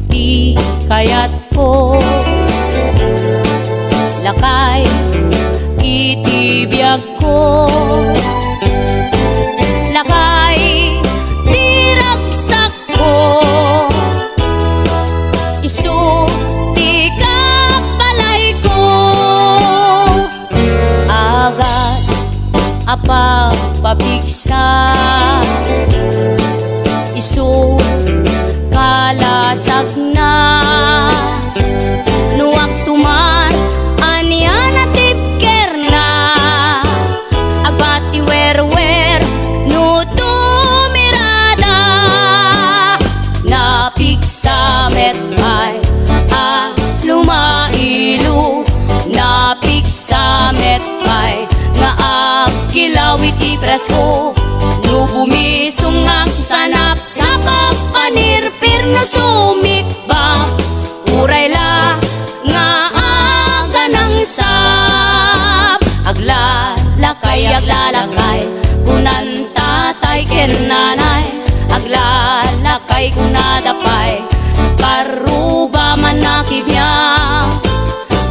di kayat ko. Lakay itibiyag ko. Lakay diragsak ko. Isu di kapalay ko. Agas apa pabigsa. Isu kalasag na. Nuwag tuman anian at tipker na. Agbati wer-wer no tumirada. Napigsa metay lumailu. Napigsa metay nga agkilaw iti presko. No bumisong ang sanap sa pagpanirpir no sumikba. Uray la nga aga ng sap. Aglalakay kunan tatay ken nanay. Aglalakay kunadapay paruba man nakibiyang.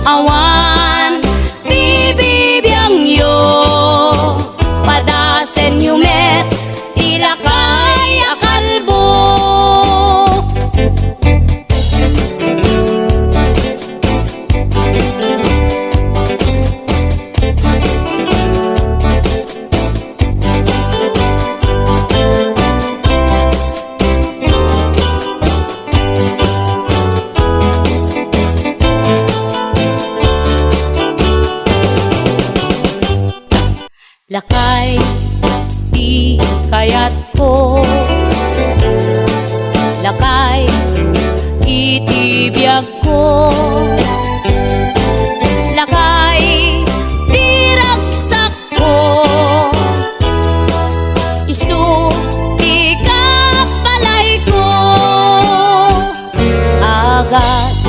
Awan bibibiyang yo padasen yumet ilakay akalbo. Lakay di kayat ko. Lakay itibiyag ko. Lakay diragsak ko. Isu di kapalay ko. Agas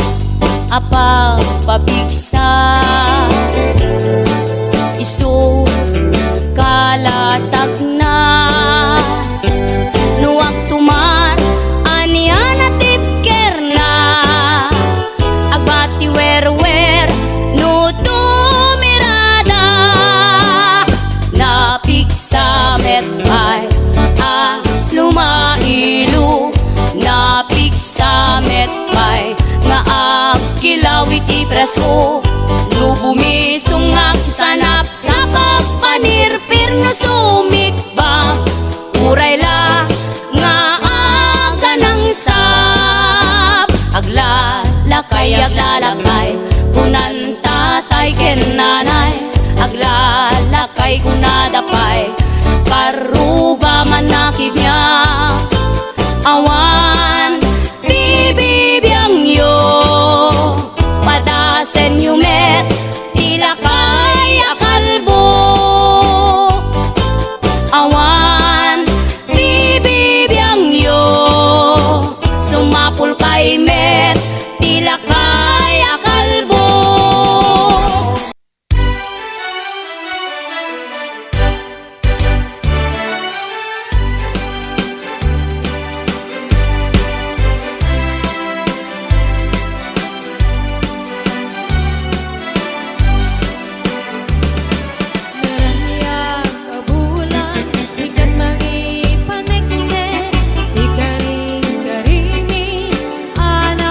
apa pabigsa. Isu kalasag na. Nuwag tuman anian at tipker na. Agbati wer-wer no tumirada. Napigsa metay lumailu. Napigsa metay nga agkilaw iti presko. No bumisong ang sanap sa pagpanirpir no sumikba. Uray la nga aga ng sap. Aglalakay kunan tatay ken nanay. Aglalakay kunadapay paruba man nakibiyang. Awan bibibiyang yo padasen yumet ilakay akalbo. Awan bibibiyang yo sumapul kay met ilakay akalbo. Ana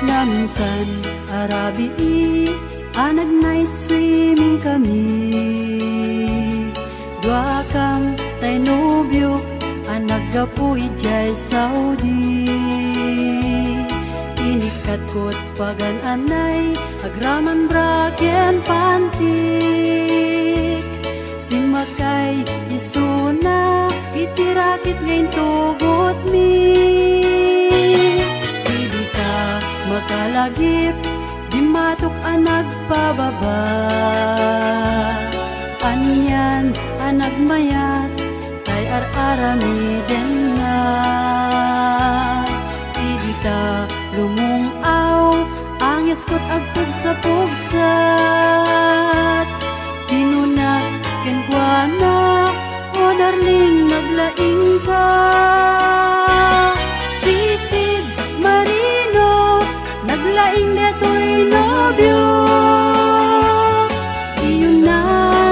nga minsan arabi anag night swimming kami. Dua kang tay nobyo anag gapuy jay Saudi. Inikat ko't pagan anay agraman bragyan pantik. Simakay isuna itirakit ngayon tugot mi. Hindi ka makalagip di matok anag pababa. Anyan anag mayat kay ar-arami din na. Hindi ka lumungaw ang iskot agtog sa pugsat. Kinuna kenkwana o darling naglaing ka. Sisid Marino naglaing detoy nobyo. Iyon na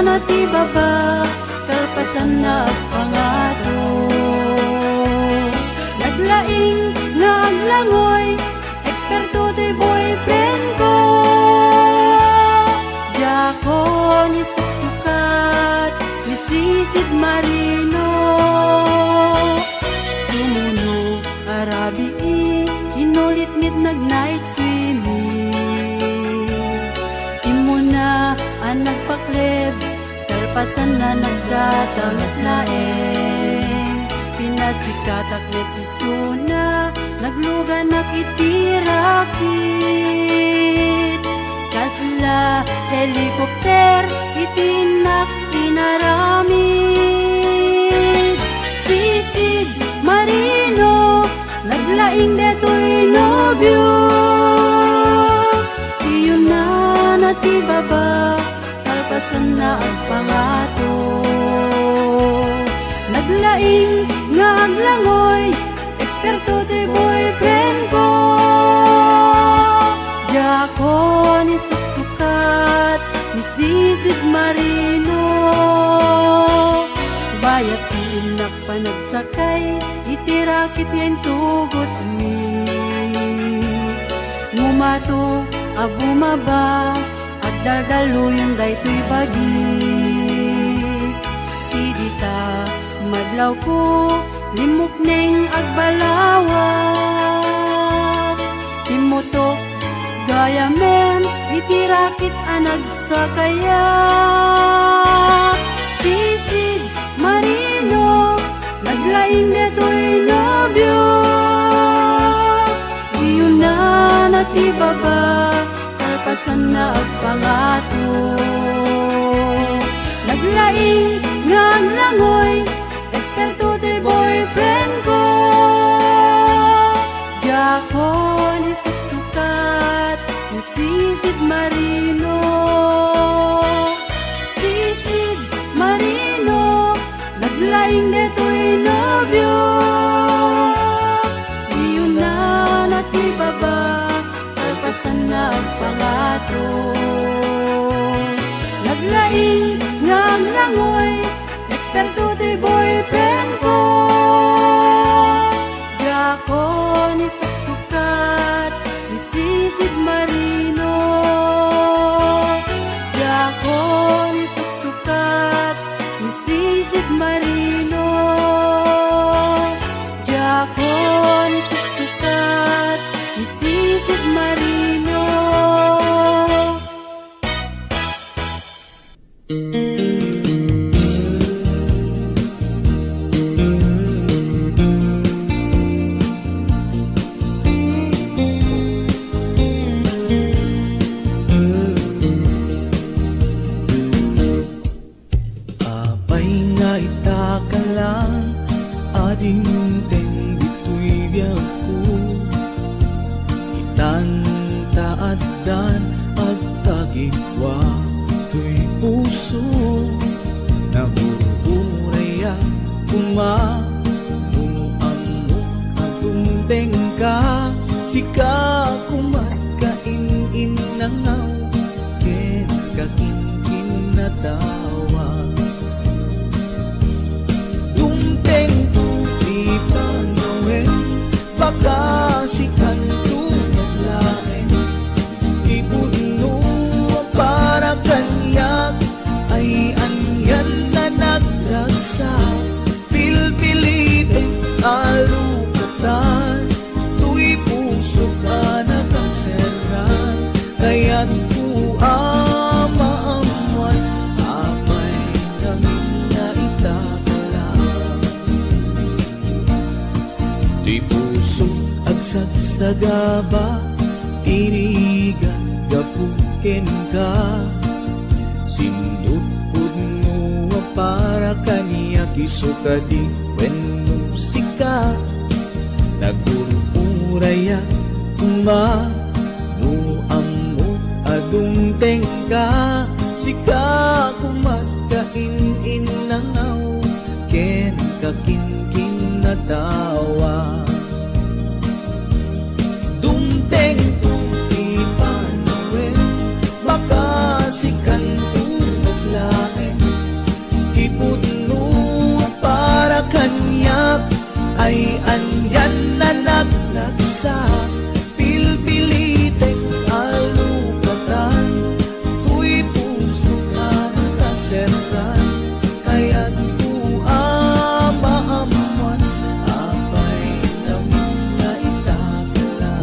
nati baba kalpasan na pangato. Naglaing naglangoy eksperto to'y boyfriend ko. Jako ni suksukat ni Sisid Marino. Sumuno arabi inulit-nit nag night swimming. Imo na ang nagpakleb kalpasan na nagdatamit laeng. Pinasikatak net isuna naglugan nakitirakit. Kasla helikopter itinak tinaramid. Sisid Marino naglaing detoy nobyo. Iyon na nati baba kalpasan na ang pangato. Naglaing nga aglangoy eksperto to'y boyfriend ko. Jako ni suksukat ni Sisid Marino. Bayat inak panagsakay itirakit ngayon tugot mi. Ngumato abumaba agdaldaluyon daytoy bagik. Idita madlaw ko limok neng agbalawak. Timutok gaya men itirakit anag sa kayak. Sisid Marino naglaing detoy nobyo. Iyon na nati baba kalpasan na agpangato. Naglaing nga langoy eksperto to'y boyfriend ko. Jako ni suksukat ni Sisid Marino. Sisid Marino naglaing detoy nobyo. Iyon na nati baba kalpasan na agpangato. Naglaing nga langoy eksperto to'y boyfriend ko. Jako ni suksukat ni Sisid Marino. Jako ni suksukat ni Sisid Marino. Jako ni suksukat ni Sisid Marino. Sika kumakain-in nangaw ken kakin-kin na tawa. Dumteng tuti pangawin baka sikan tunad lae. sagaba tirigan gapuken ka sinudpud no para kaniya kisukadi wenno sika nagururaya uma no amot adungteng ka sika kumat kain nangaw ken kakinkin na tawa dumteng tuti panawen baka sikan lain ipudno para kanyak ay anyan na naglagsa pilpilitek alupatan tuy puso ka nakaserkan kaya't maamuan apay namin na itakala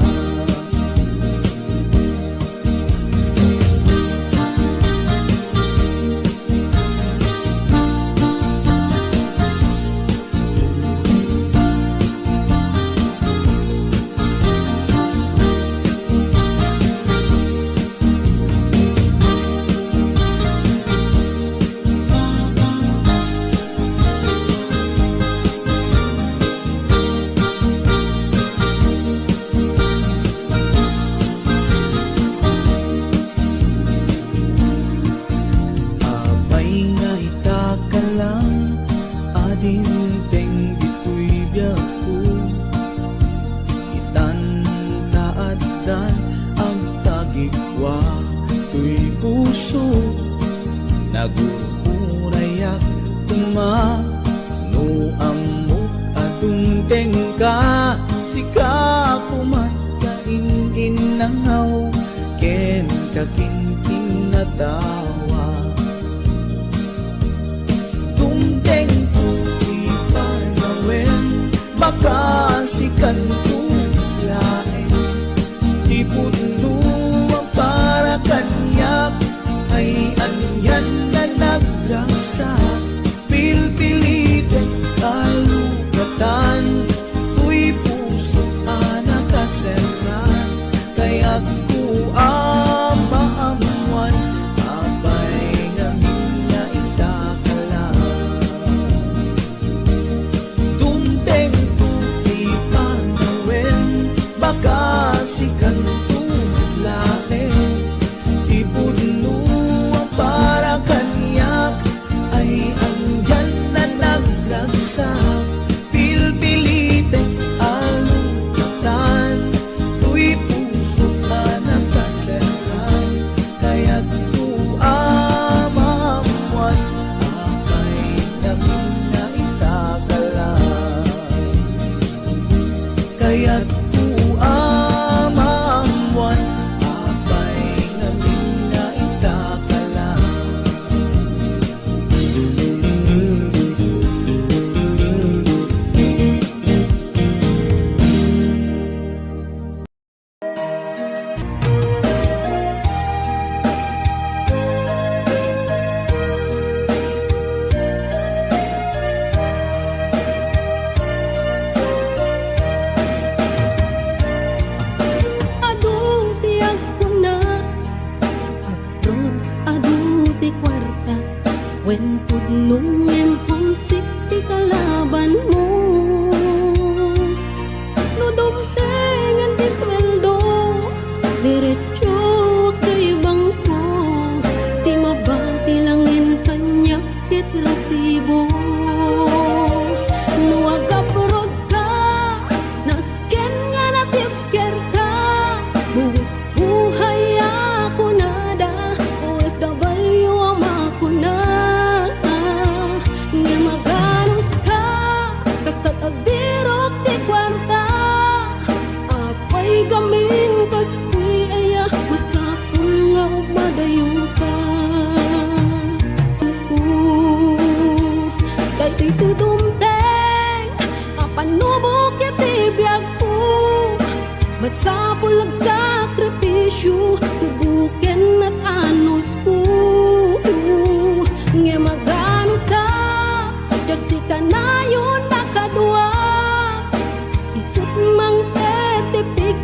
adinteng dito'y biyaku itan taaddan ang tagikwa to'y puso nagururayak tuma no amok adungteng ka sika kumat kain nangaw ken kakinkin na tawa dumteng baka sikan lain ipudno ang para kanyak ay anyan na nagrasa pilpilitin kalugatan tuy puso nakaserran kaya't maamuan apay ngamin nga itakala dumteng baka sikan lain ipudno ang para kanyak ay andyan na nagragsak pilpilitin alukatan tuy puso ka nakaserran kaya't maamuan apay namin na itakala kaya't amamuan apay namin na itakala When pudnong impulsik ti kalaban mo no dumtengan ti sweldo diretso kay bangko ti mabati langin kanya ket resibo no agaprod ka nasken nga natipker ka buwis buhay ako nada OFW ang makuna nga maganos ka kasta't agdirok ti kwarta apay gamin kastoy aya masapul nga umadayo ka kay ti tudumteng apanubok iti biyag ko masapul ag sakripisyo subuken at anos ko nga magano sa Diyos di ka na yun nakadwa isut mang tetipik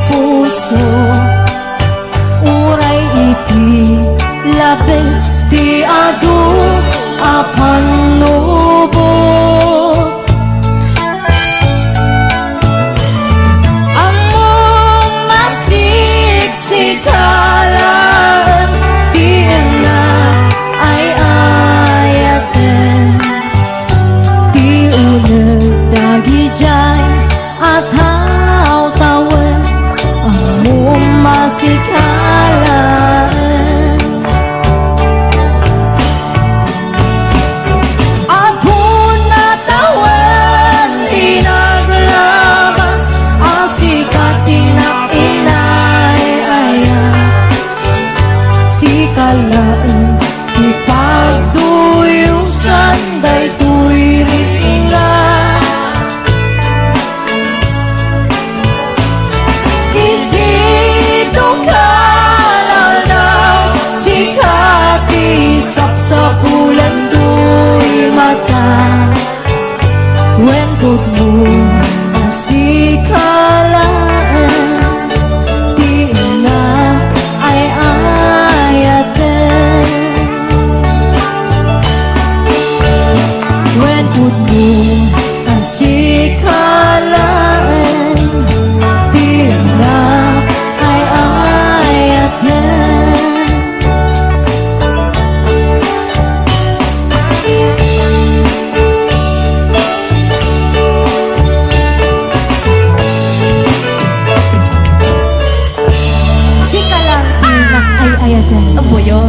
puso uray iti labes ti adu apan nubo among masiksikalan di na ay ayaten di unag dagi jay at tawen among masikalan Apun na tawen di naglabas ang sikat tinag-inay-aya sikalaan ipagduyusan daytoy ringa Ikito kalalaw sikat isapsapulan do'y mata Wengkod mo ang sikalaan di na ay ayaten Wengkod mo ang sikalaan di na ay ayaten Sikalang inak ay ayaten Abo yun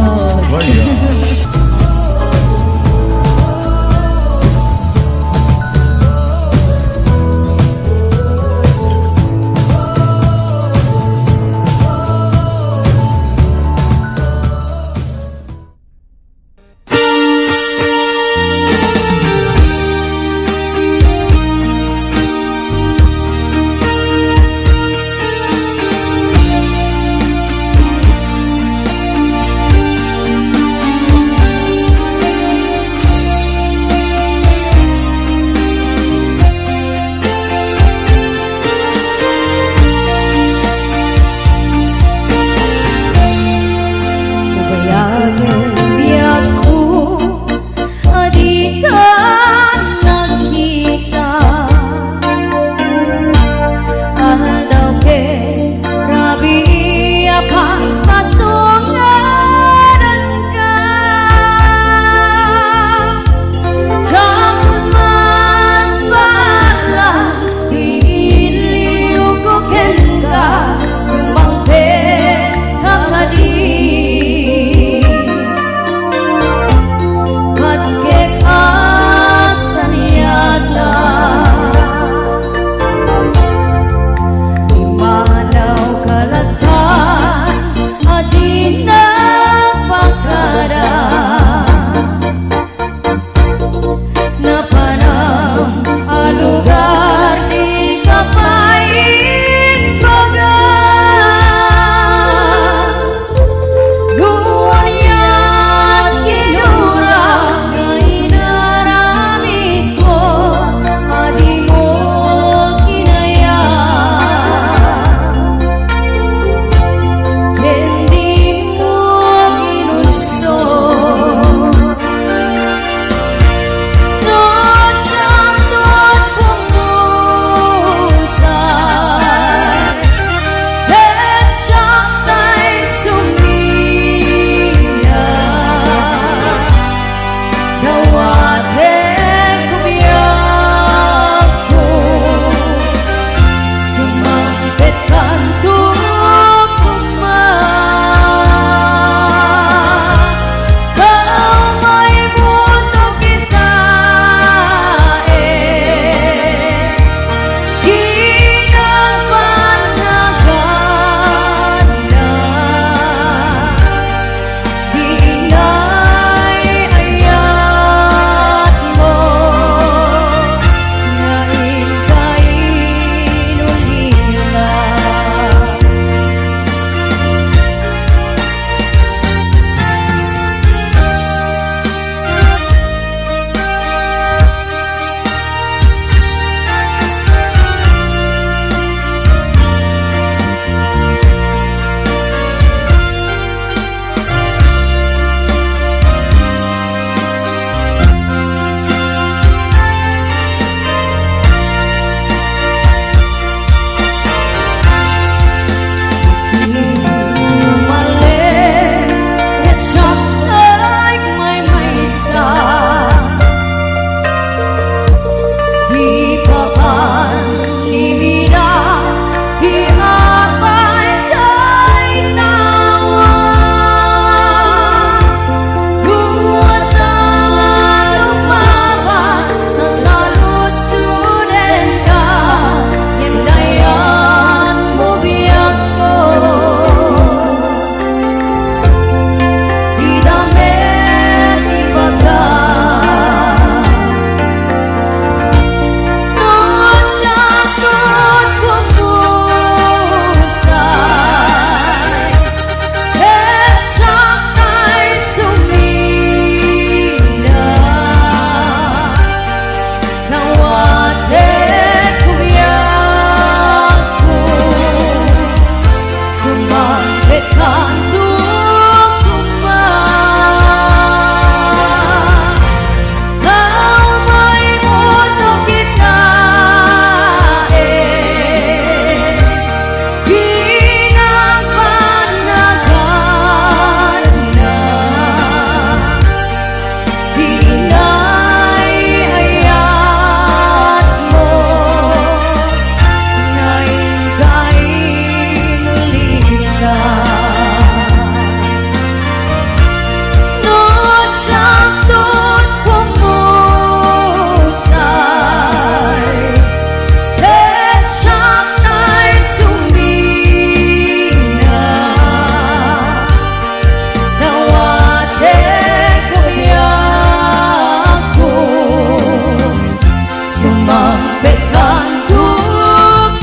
Bekando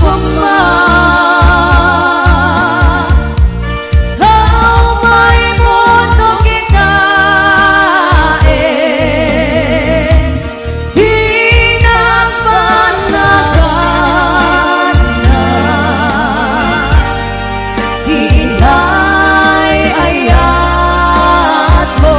ko pa Kamay mo to kikain Hinagpanagan na Hinay-ayat mo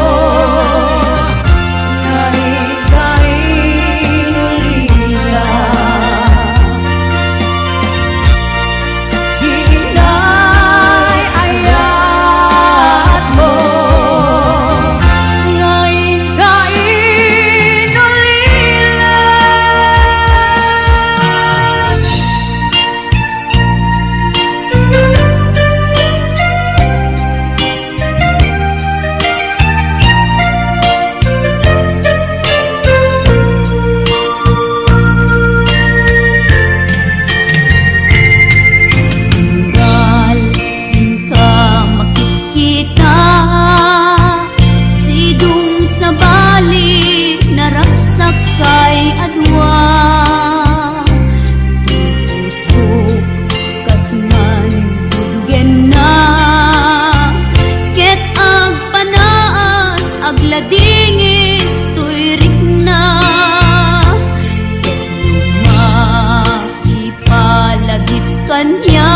Agladingin tuirik na Ket lumaipalagip kanya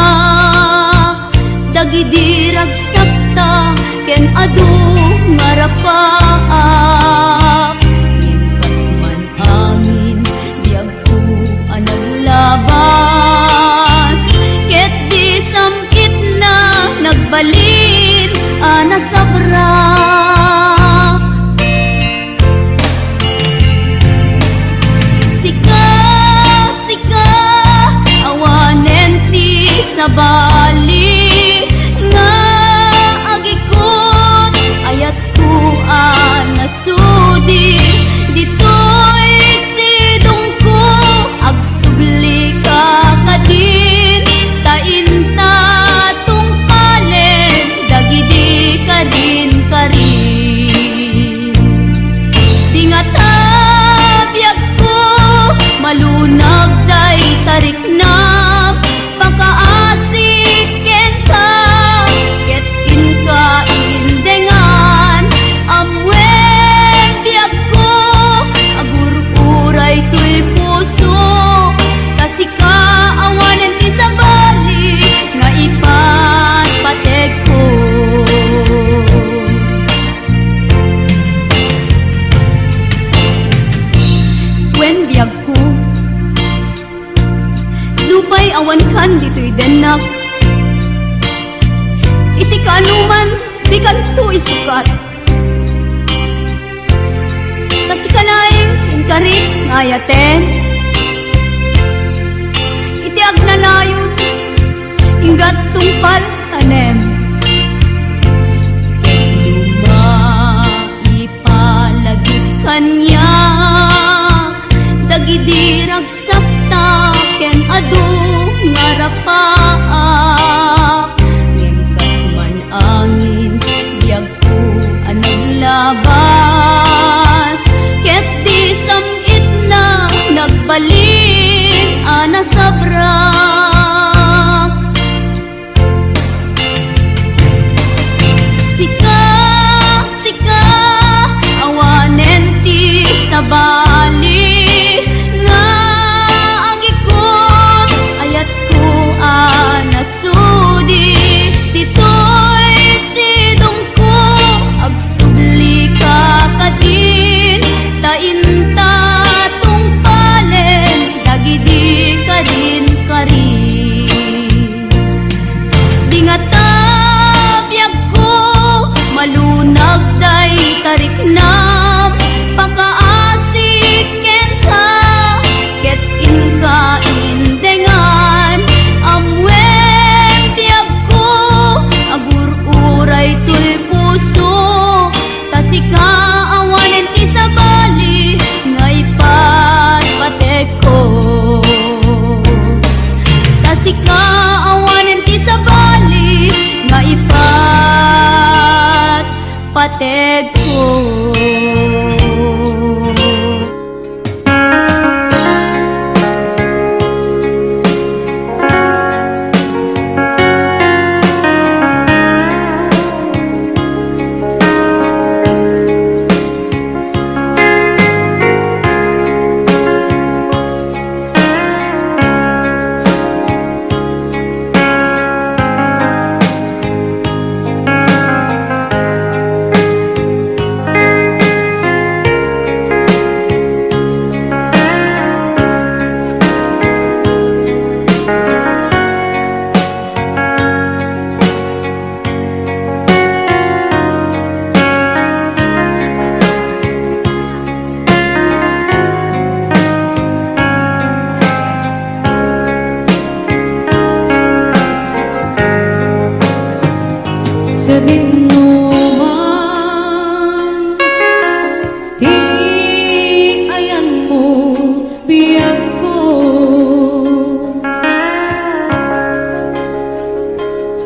Dagidirag sakta ken adu ngarapaap Ngimkas man angin biag ko anaglabas Ket di samkit na nagbalin anasabra Bali nga agikot ayat ko nasudi ditoy sidong ko agsubli ka kadin tainta tungpalen dagidi kadin karin tingata biag ko malunag day tarik na Lupay awan kan dito'y denak Iti kaanuman di kanto isukat Kasi kalaing inkari ngayaten Iti agnalayon inggat tungpal tanem Lumaipalagip kanyak Dagidirag sakta ken adu ngarapaap Ngimkas man angin biag ko anaglabas Ket di samit na nagbalin anasabrak Sika, sika awanen ti sabali nasudi ditoy sidong ko agsubli ka kadin tainta tungpalen dagidi kadin karin dingata biag ko malunag day tarik nam pakaasik kenta ket inka indengan amwen biag ko agur-uray tuy puso tasika awanen ti sabali ngay patpatek ko tasika awanen ti sabali ngay patpatek ko sa dinuman di ayan mo biyag ko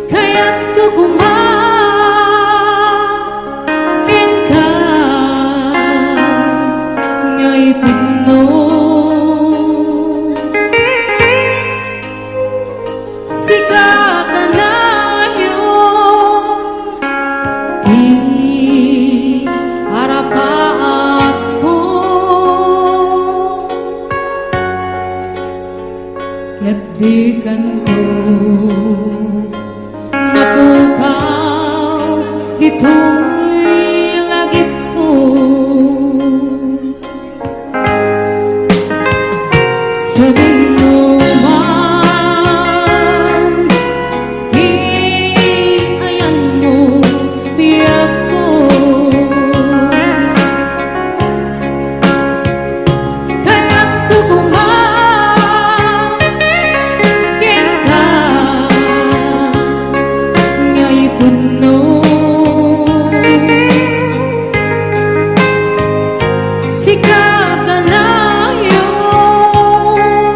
kaya't kukumakin ka ngay pino sika ka na yun di harapa ako kaya't di kanto napukaw dito'y lagip ko sa dinuman di ayan mo biyag ko kaya't kukumakin ka ngay puno sika ka na yun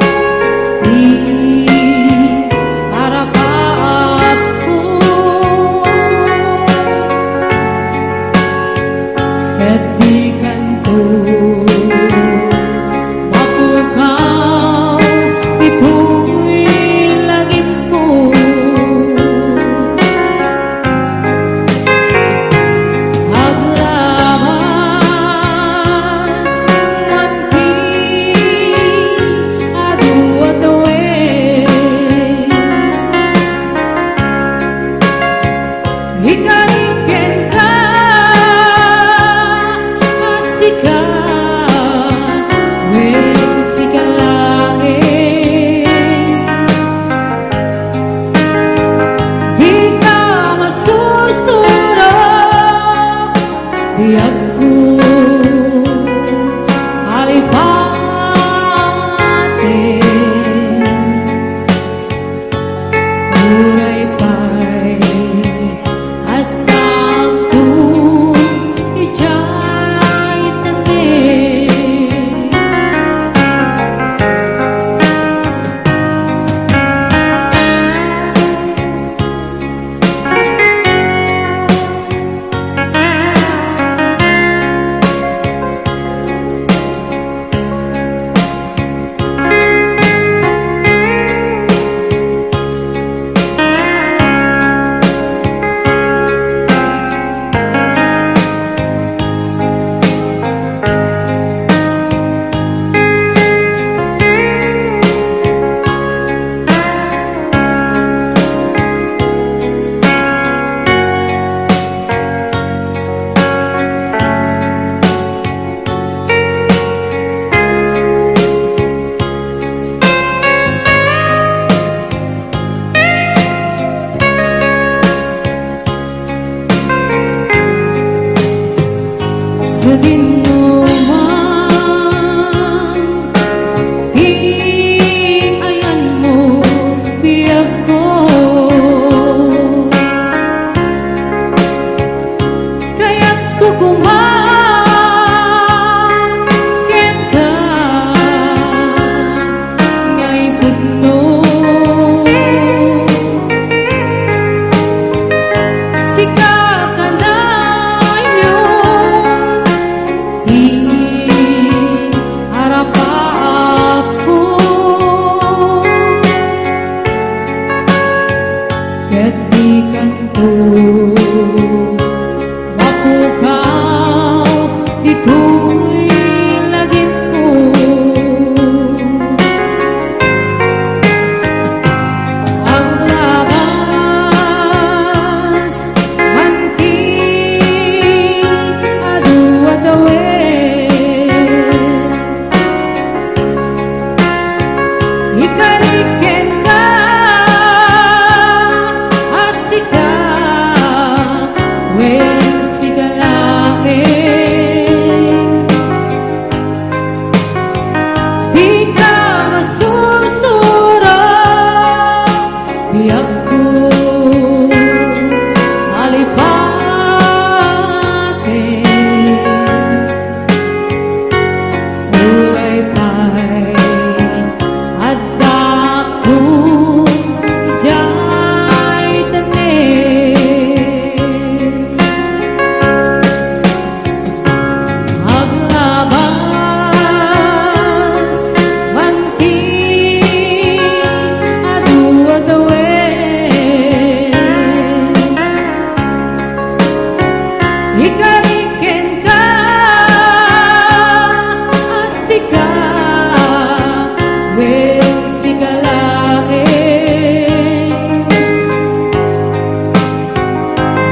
Wen sigalae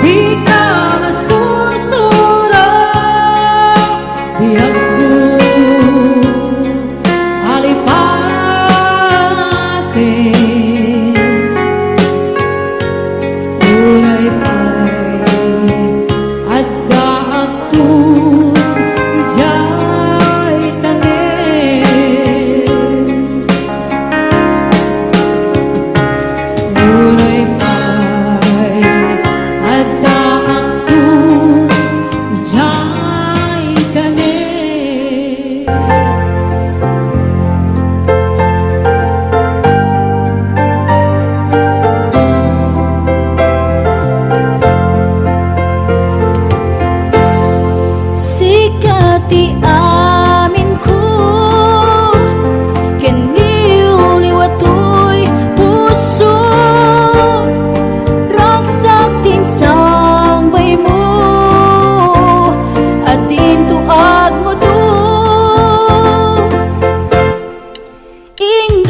di ka masursuro biag ko alipate tunay pa'y adda ako ijay tanin tunay pa'y adda ako ijay tanin. Sikati amin ko Kenliw-liwatoy puso Raksak tinsang bay mo Atin tuag mo to Ing